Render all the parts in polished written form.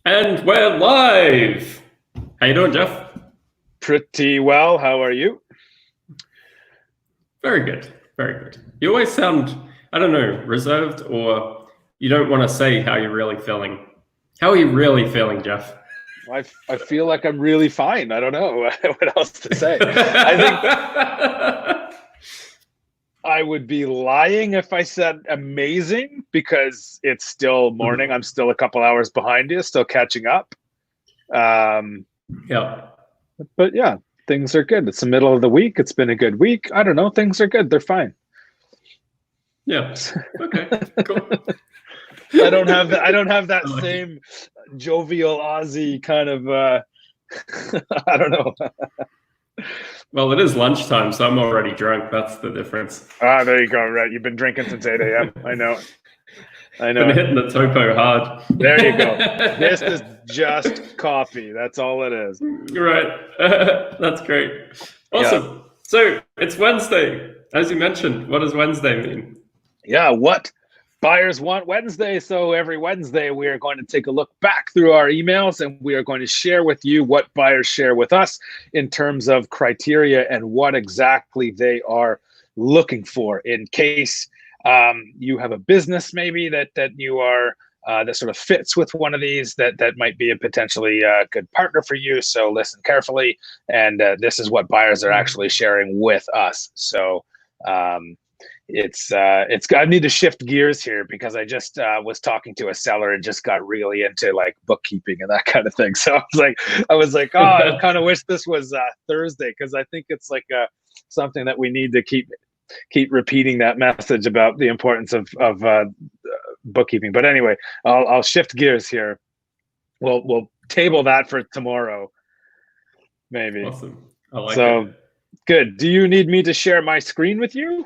And we're live. How you doing, Jeff? Pretty well. How are you? Very good. Very good. You always sound, I don't know, reserved, or you don't want to say how you're really feeling. How are you really feeling, Jeff? I feel like I'm really fine. I don't know what else to say. I think I would be lying if I said amazing, because it's still morning. I'm still a couple hours behind you, still catching up. Yeah. But yeah, things are good. It's the middle of the week. It's been a good week. I don't know. Things are good. They're fine. Yeah. Okay. Cool. I don't have that same jovial Aussie kind of. I don't know. Well, it is lunchtime, so I'm already drunk. That's the difference. There you go. Right, you've been drinking since 8 a.m. I know. Been hitting the topo hard. There you go. This is just coffee. That's all it is. Right. That's great. Awesome. Yeah. So it's Wednesday, as you mentioned. What does Wednesday mean? Yeah, what buyers want Wednesday. So every Wednesday, we are going to take a look back through our emails, and we are going to share with you what buyers share with us in terms of criteria and what exactly they are looking for, in case you have a business maybe that you are that sort of fits with one of these, that might be a potentially good partner for you. So listen carefully, and this is what buyers are actually sharing with us. So it's I need to shift gears here, because I just was talking to a seller and just got really into like bookkeeping and that kind of thing. So I was like, oh, I kind of wish this was Thursday, because I think it's like something that we need to keep repeating, that message about the importance of bookkeeping. But anyway, I'll shift gears here. We'll table that for tomorrow, maybe. Awesome. I like it. Good. Do you need me to share my screen with you,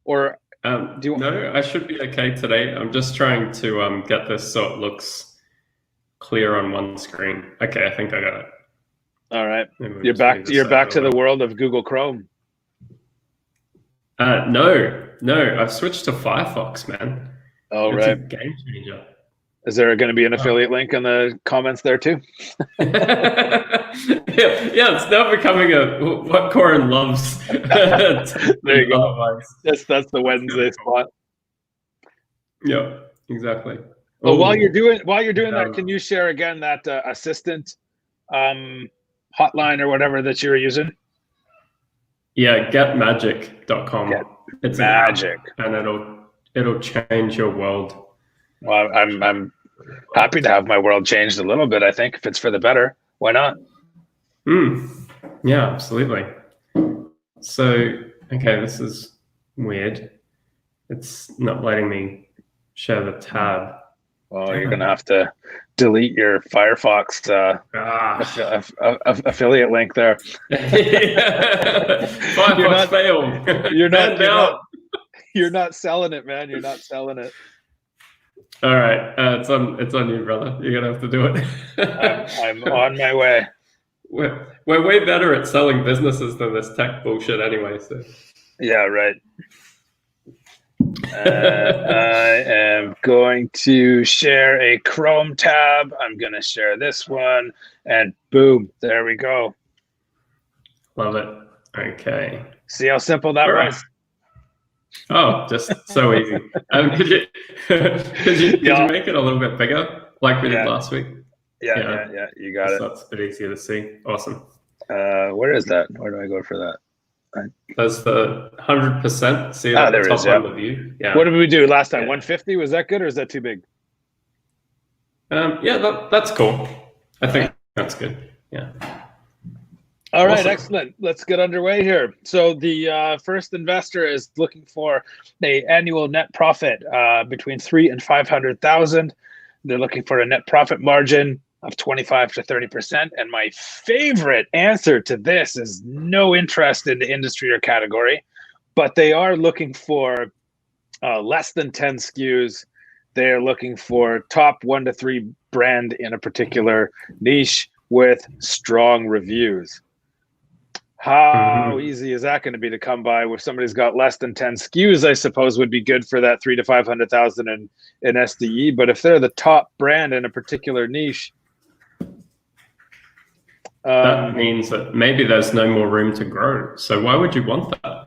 or do you? No, I should be okay today. I'm just trying to get this so it looks clear on one screen. Okay, I think I got it. All right. You're back to the world of Google Chrome. No, I've switched to Firefox, man. Oh, it's right. A game changer. Is there going to be an affiliate link in the comments there too? yeah, it's now becoming what Corin loves. There you go. That's the Wednesday spot. Yeah, exactly. Well, while you're doing that, can you share again that assistant hotline or whatever that you were using? Yeah, getmagic.com. It's magic, and it'll change your world. Well, I'm happy to have my world changed a little bit. I think if it's for the better, why not? Yeah, absolutely. So, okay, this is weird. It's not letting me share the tab. Well, you're gonna have to delete your Firefox affiliate link there. Firefox failed. You're not selling it, man. You're not selling it. All right, it's on you, brother. You're gonna have to do it. I'm on my way. We're way better at selling businesses than this tech bullshit, anyway. So yeah, right. I am going to share a Chrome tab. I'm going to share this one, and boom, there we go. Love it. Okay. See how simple that was? Oh, just so easy. Could you make it a little bit bigger, like we did last week? Yeah. You got it. So it's a bit easier to see. Awesome. Where is that? Where do I go for that? There's the 100%. See at the top of the view. Yeah. What did we do last time? 150? Was that good, or is that too big? Yeah, that's cool. I think that's good. Yeah. All right, excellent. Let's get underway here. So the first investor is looking for an annual net profit between $300,000 and $500,000. They're looking for a net profit margin of 25 to 30%. And my favorite answer to this is no interest in the industry or category, but they are looking for less than 10 SKUs. They're looking for top 1 to 3 brand in a particular niche with strong reviews. How Mhm. easy is that going to be to come by? If somebody's got less than 10 SKUs, I suppose would be good for that 3 to 500,000 in SDE. But if they're the top brand in a particular niche, That means that maybe there's no more room to grow. So why would you want that?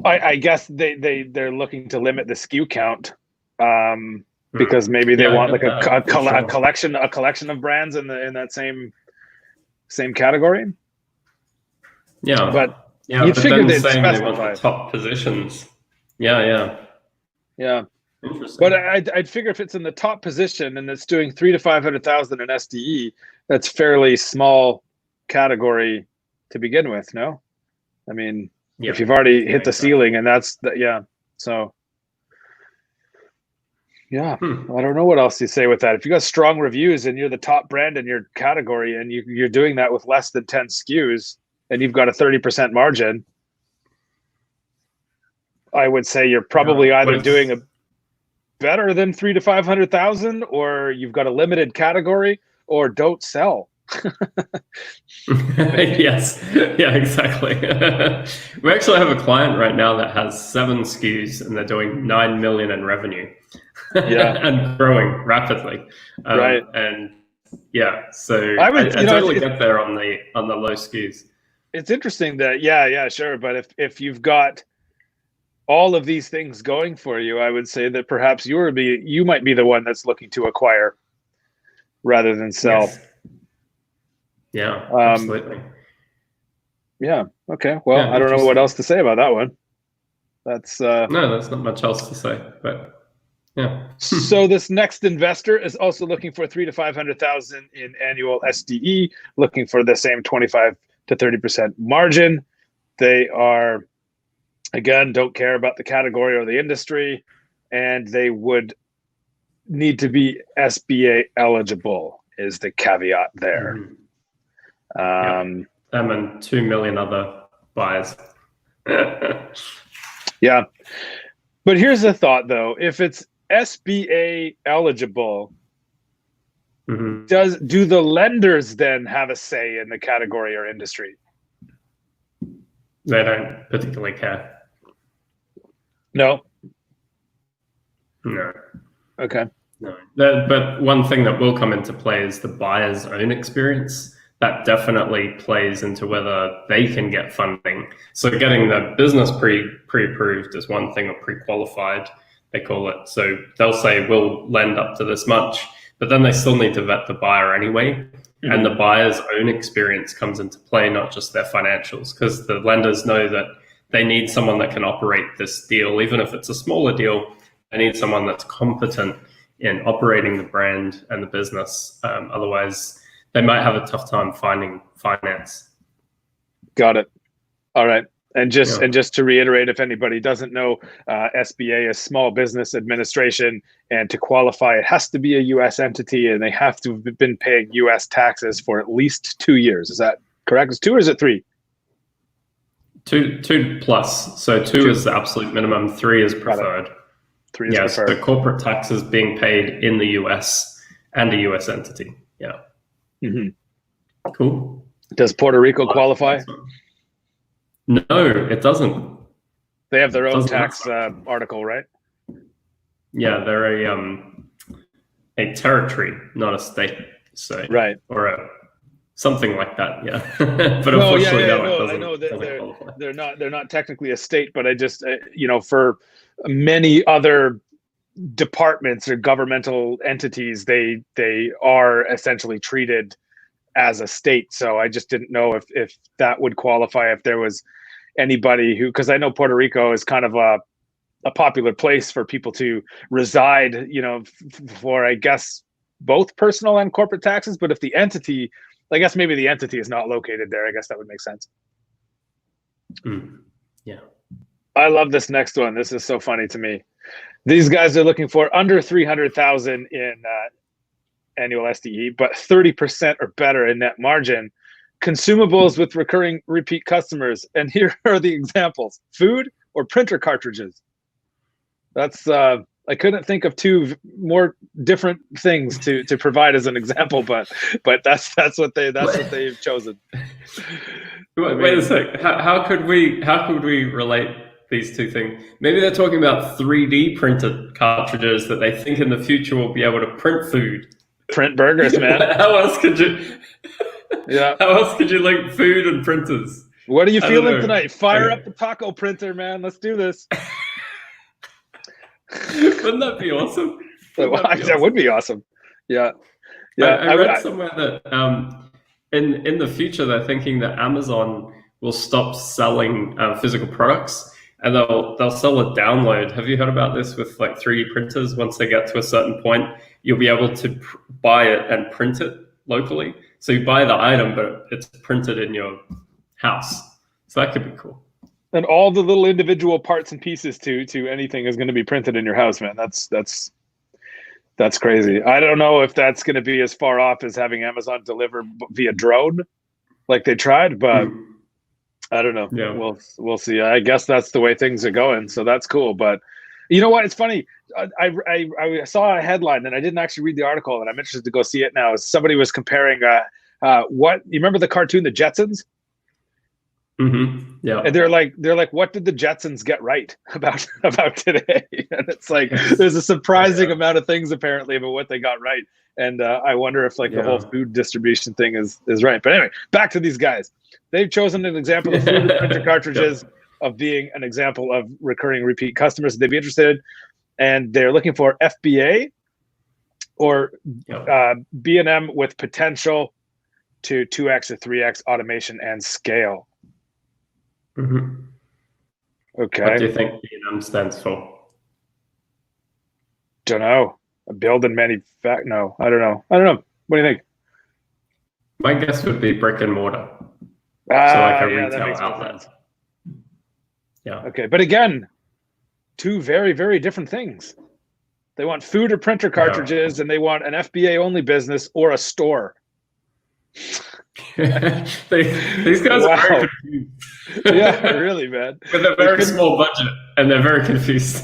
I guess they're looking to limit the SKU count, because Mm. maybe they Yeah, I want get like a, that for sure. collection of brands in that same category. Yeah, But yeah, you'd but figure then they'd saying they want the specify. top positions. Yeah, yeah, Yeah. But interesting. I'd figure if it's in the top position and it's doing 3 to 500,000 in SDE, that's fairly small category to begin with. No, I mean, Yeah, if you've already yeah, hit the exactly. ceiling, and yeah. So yeah, Hmm. I don't know what else you say with that. If you got strong reviews and you're the top brand in your category, and you're doing that with less than 10 SKUs, and you've got a 30% margin, I would say you're Yeah, probably either doing with a better than 3 to 500,000, or you've got a limited category, or don't sell. yes, yeah, exactly. We actually have a client right now that has 7 SKUs and they're doing 9 million in revenue Yeah, and growing rapidly. right. And yeah, so I I, would, I totally get there on the low SKUs. it's interesting that, yeah, sure. But if you've got all of these things going for you, I would say that perhaps you might be the one that's looking to acquire rather than sell. Yes, yeah, Um, absolutely. yeah. Okay. Well, Yeah, I don't know what interesting. else to say about that one. That's No, there's not much else to say, but yeah. So this next investor is also looking for 3 to 500,000 in annual SDE, looking for the same 25 to 30% margin. They are, again, don't care about the category or the industry, and they would need to be SBA eligible is the caveat there. Mhm. Yep. Um, Them and 2 million other buyers. yeah. But here's the thought, though. If it's SBA eligible, Mhm. do the lenders then have a say in the category or industry? They don't particularly care. No. No, Okay. no. But one thing that will come into play is the buyer's own experience. That definitely plays into whether they can get funding. So getting the business pre-approved is one thing, or pre-qualified, they call it. So they'll say, we'll lend up to this much, but then they still need to vet the buyer anyway. Mm-hmm. And the buyer's own experience comes into play, not just their financials, because the lenders know that they need someone that can operate this deal, even if it's a smaller deal. They need someone that's competent in operating the brand and the business. Otherwise, they might have a tough time finding finance. Got it. All right. And just Yeah. to reiterate, if anybody doesn't know, SBA is Small Business Administration, and to qualify, it has to be a U.S. entity, and they have to have been paying U.S. taxes for at least 2 years. Is that correct? Is 2 or is it 3? Two plus. So 2 2. is the absolute minimum. 3 is Got it. preferred. 3 is Yes, preferred. the corporate taxes being paid in the US and a US entity. Yeah. Mm-hmm. Cool. Does Puerto Rico qualify? No, it doesn't. They have their It own doesn't tax matter. article, right? Yeah, they're a territory, not a state. So Right. or something like that. Yeah. But No, unfortunately, no, it no, I know that doesn't qualify. they're not technically a state, but I just for many other departments or governmental entities, they are essentially treated as a state. So I just didn't know if that would qualify, if there was anybody who, because I know Puerto Rico is kind of a popular place for people to reside, for, I guess, both personal and corporate taxes. But if the entity, I guess maybe the entity is not located there, I guess that would make sense. Yeah. I love this next one. This is so funny to me. These guys are looking for under 300,000 in annual SDE, but 30% or better in net margin. Consumables with recurring repeat customers. And here are the examples: food or printer cartridges. That's I couldn't think of two more different things to provide as an example, but that's what they've chosen. Wait a sec. How could we relate these two things? Maybe they're talking about 3D printed cartridges that they think in the future will be able to print food. Print burgers, man. How else could you? Yeah. How else could you link food and printers? What are you feeling tonight? Fire up the taco printer, man. Let's do this. Wouldn't that be awesome? That would be awesome. Yeah. Yeah. I read somewhere that in the future they're thinking that Amazon will stop selling physical products and they'll sell a download. Have you heard about this with like 3D printers? Once they get to a certain point, you'll be able to buy it and print it locally. So you buy the item, but it's printed in your house. So that could be cool. And all the little individual parts and pieces to anything is going to be printed in your house, man. That's crazy. I don't know if that's going to be as far off as having Amazon deliver via drone, like they tried, but I don't know. Yeah. We'll see. I guess that's the way things are going, so that's cool. But you know what? It's funny. I saw a headline and I didn't actually read the article, and I'm interested to go see it now. Somebody was comparing what you remember the cartoon, the Jetsons? Mm-hmm. Yeah. And they're like, what did the Jetsons get right about today? And it's like there's a surprising amount of things apparently about what they got right. And I wonder if the whole food distribution thing is right. But anyway, back to these guys. They've chosen an example of food printer cartridges of being an example of recurring repeat customers that they'd be interested in. And they're looking for FBA or B&M with potential to 2x or 3x automation and scale. Mm-hmm. Okay. What do you think B&M stands for? Don't know. Build and manufacture. No, I don't know. What do you think? My guess would be brick and mortar. So like a retail outlet. Yeah. Okay, but again, two very, very different things. They want food or printer cartridges, and they want an FBA only business or a store. These guys are very confused. Yeah, really, man. With a very small budget, and they're very confused.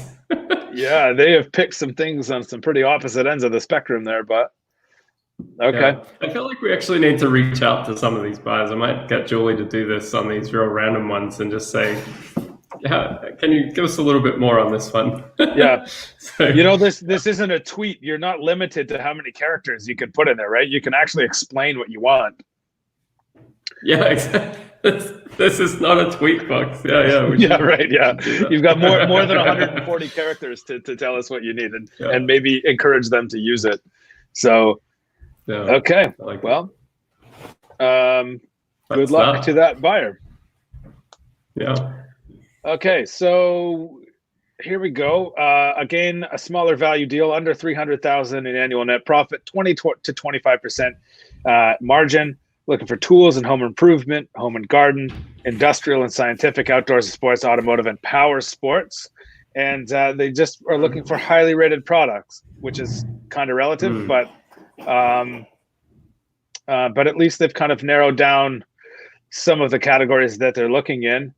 Yeah, they have picked some things on some pretty opposite ends of the spectrum there, but okay. Yeah. I feel like we actually need to reach out to some of these buyers. I might get Julie to do this on these real random ones and just say, can you give us a little bit more on this one? Yeah. So, this isn't a tweet. You're not limited to how many characters you can put in there, right? You can actually explain what you want. Yeah, exactly. This is not a tweet box. Yeah, right. Yeah, you've got more than 140 characters to tell us what you need, and maybe encourage them to use it. So, okay. Well, good luck to that buyer. Yeah. Okay, so here we go. Again, a smaller value deal, under 300,000 in annual net profit, 20 to 25% margin. Looking for tools and home improvement, home and garden, industrial and scientific, outdoors and sports, automotive and power sports. And they just are looking for highly rated products, which is kind of relative, but at least they've kind of narrowed down some of the categories that they're looking in,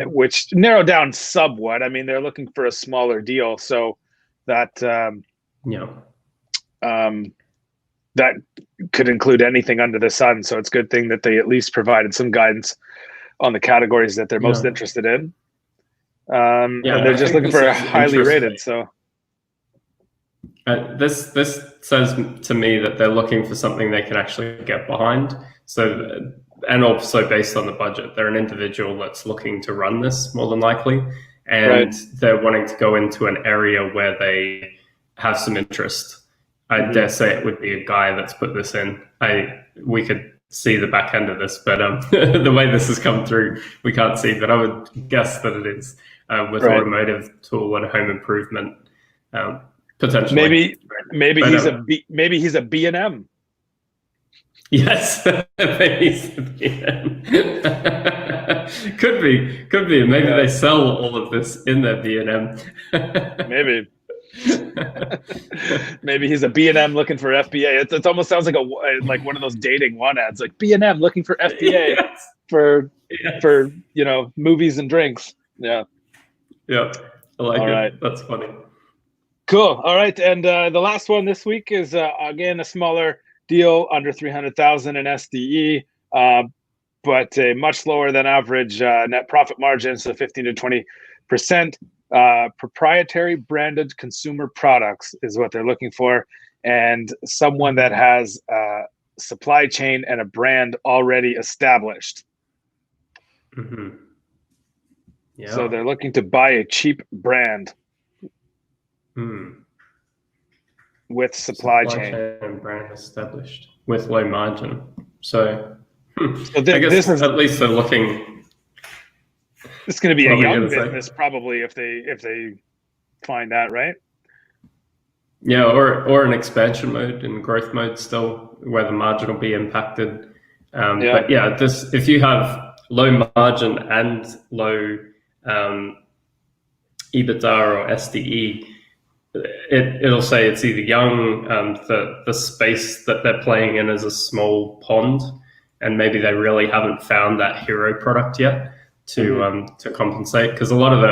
which narrowed down somewhat. I mean, they're looking for a smaller deal, so that that could include anything under the sun. So it's a good thing that they at least provided some guidance on the categories that they're most interested in. And they're just looking for a highly rated. So this says to me that they're looking for something they can actually get behind. So, and also based on the budget, they're an individual that's looking to run this more than likely. And they're wanting to go into an area where they have some interest. I dare say it would be a guy that's put this in. We could see the back end of this, but the way this has come through, we can't see. But I would guess that it is with automotive tool and home improvement potentially. Maybe he's a B&M. Yes, maybe he's a B&M. Could be. Maybe they sell all of this in their B&M. Maybe. Maybe he's a B&M looking for FBA. It almost sounds like one of those dating one ads, like B&M looking for FBA for movies and drinks. Yeah. I like All it. right. That's funny. Cool. All right. And the last one this week is, again, a smaller deal, under 300,000 in SDE, but a much lower than average net profit margin, so 15 to 20%. Proprietary branded consumer products is what they're looking for, and someone that has supply chain and a brand already established. Mm-hmm. Yeah. So they're looking to buy a cheap brand with supply chain and brand established with low margin. So, so I guess this is at least they're looking. It's going to be a What were you young gonna say? business, probably, if they find that, right? Yeah, or an expansion mode and growth mode still, where the margin will be impacted. But yeah, this if you have low margin and low EBITDA or SDE, it'll say it's either young, the space that they're playing in is a small pond, and maybe they really haven't found that hero product yet to compensate. Because a lot of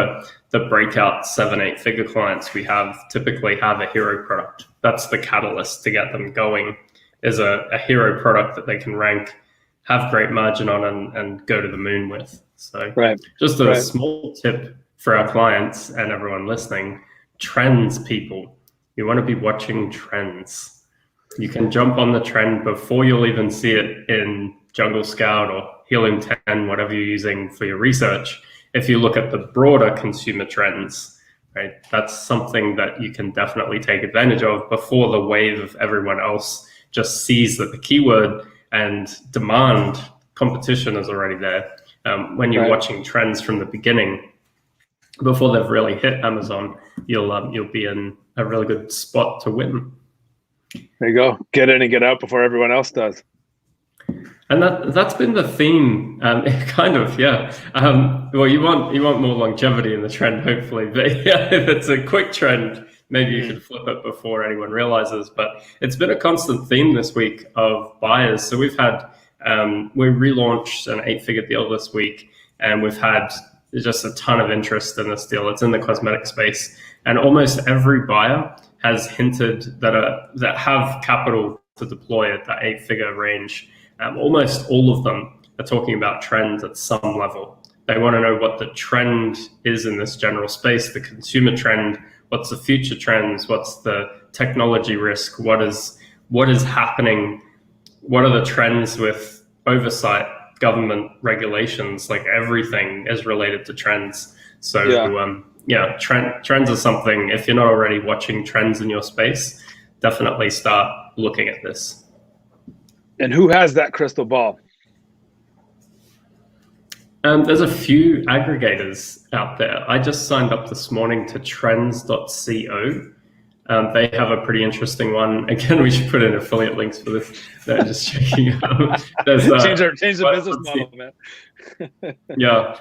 the breakout 7-8 figure clients we have typically have a hero product. That's the catalyst to get them going, is a hero product that they can rank, have great margin on, and go to the moon with. So just a small tip for our clients and everyone listening: trends, people. You want to be watching trends. You can jump on the trend before you'll even see it in Jungle Scout or Helium 10, whatever you're using for your research. If you look at the broader consumer trends, right, that's something that you can definitely take advantage of before the wave of everyone else just sees that the keyword and demand competition is already there. When you're watching trends from the beginning, before they've really hit Amazon, you'll be in a really good spot to win. There you go. Get in and get out before everyone else does. And that's been the theme, kind of, yeah. Well, you want more longevity in the trend, hopefully. But yeah, if it's a quick trend, maybe you could flip it before anyone realizes. But it's been a constant theme this week of buyers. So we've had we relaunched an 8-figure deal this week, and we've had just a ton of interest in this deal. It's in the cosmetic space, and almost every buyer has hinted that have capital to deploy at that 8-figure range. Almost all of them are talking about trends at some level. They want to know what the trend is in this general space, the consumer trend, what's the future trends, what's the technology risk, what is happening, what are the trends with oversight, government regulations. Like, everything is related to trends. So trends are something, if you're not already watching trends in your space, definitely start looking at this. And who has that crystal ball? There's a few aggregators out there. I just signed up this morning to trends.co. They have a pretty interesting one. Again, we should put in affiliate links for this. They're just checking out. Change the business model, man. Yeah.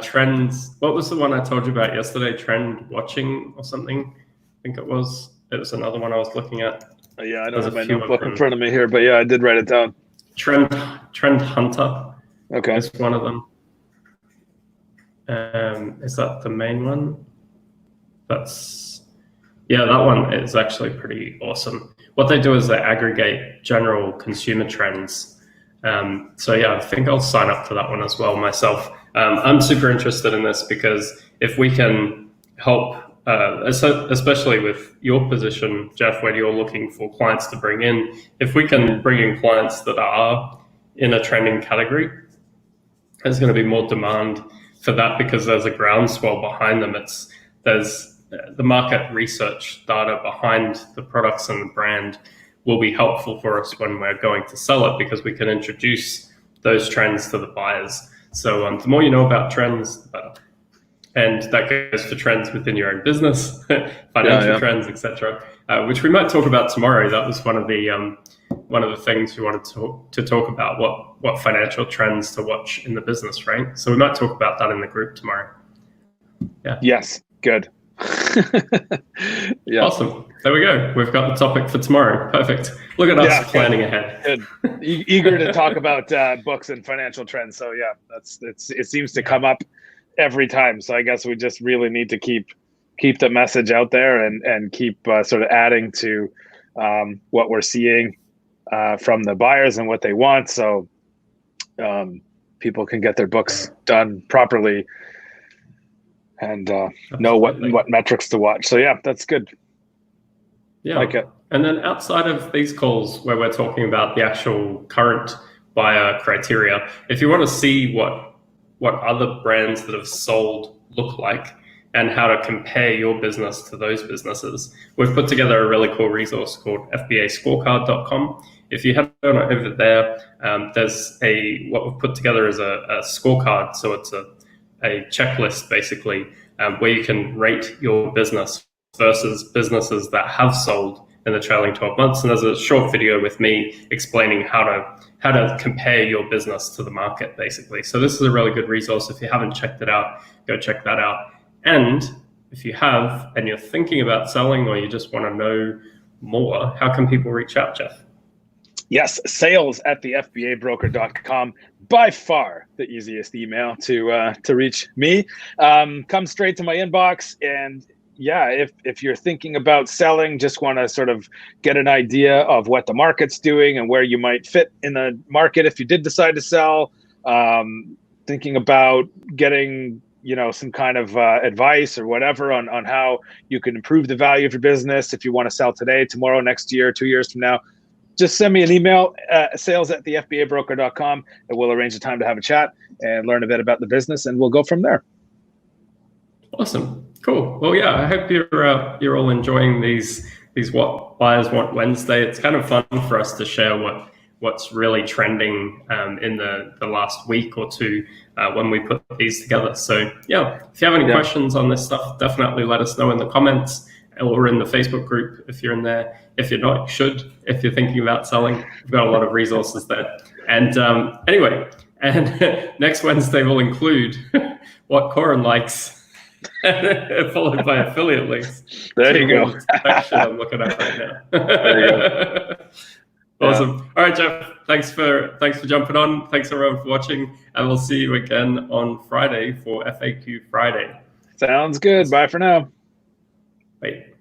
Trends. What was the one I told you about yesterday? Trend watching or something? I think it was. It was another one I was looking at. Yeah, I don't have my notebook in front of me here, but yeah, I did write it down. Trend Hunter. Okay. Is one of them. Is that the main one? That one is actually pretty awesome. What they do is they aggregate general consumer trends. So yeah, I think I'll sign up to that one as well myself. I'm super interested in this because if we can help, especially with your position, Jeff, when you're looking for clients to bring in, if we can bring in clients that are in a trending category, there's going to be more demand for that because there's a groundswell behind them. There's the market research data behind the products and the brand will be helpful for us when we're going to sell it, because we can introduce those trends to the buyers. So the more you know about trends, the better. And that goes for trends within your own business, financial trends, etc., which we might talk about tomorrow. That was one of the things we wanted to talk about, what financial trends to watch in the business, right? So we might talk about that in the group tomorrow. Yeah. Yes. Good. Yeah. Awesome. There we go. We've got the topic for tomorrow. Perfect. Look at us planning ahead. Good. Eager to talk about books and financial trends. So yeah, it seems to come up every time. So I guess we just really need to keep keep the message out there and keep sort of adding to what we're seeing from the buyers and what they want, so people can get their books done properly and know what metrics to watch. So yeah, that's good. Yeah. Like it. And then outside of these calls where we're talking about the actual current buyer criteria, if you want to see what other brands that have sold look like and how to compare your business to those businesses, we've put together a really cool resource called FBAscorecard.com. If you head on over there, there's what we've put together is a scorecard. So it's a checklist basically where you can rate your business versus businesses that have sold in the trailing 12 months. And there's a short video with me explaining how to compare your business to the market, basically. So this is a really good resource. If you haven't checked it out, go check that out. And if you have, and you're thinking about selling or you just want to know more, how can people reach out, Jeff? Yes, sales@thefbabroker.com. By far the easiest email to reach me. Come straight to my inbox. And yeah, if you're thinking about selling, just want to sort of get an idea of what the market's doing and where you might fit in the market if you did decide to sell, thinking about getting some kind of advice or whatever on how you can improve the value of your business if you want to sell today, tomorrow, next year, 2 years from now, just send me an email, sales@thefbabroker.com, and we'll arrange a time to have a chat and learn a bit about the business, and we'll go from there. Awesome. Cool. Well, yeah, I hope you're all enjoying these What Buyers Want Wednesday. It's kind of fun for us to share what's really trending in the last week or two when we put these together. So yeah, if you have any questions on this stuff, definitely let us know in the comments or in the Facebook group if you're in there. If you're not, you should. If you're thinking about selling, we've got a lot of resources there. And anyway, and next Wednesday will include what Corin likes, followed by affiliate links. There you go. Actually, I'm looking at right now. There you go. Awesome. Yeah. All right, Jeff. Thanks for jumping on. Thanks everyone for watching, and we'll see you again on Friday for FAQ Friday. Sounds good. Bye for now. Bye.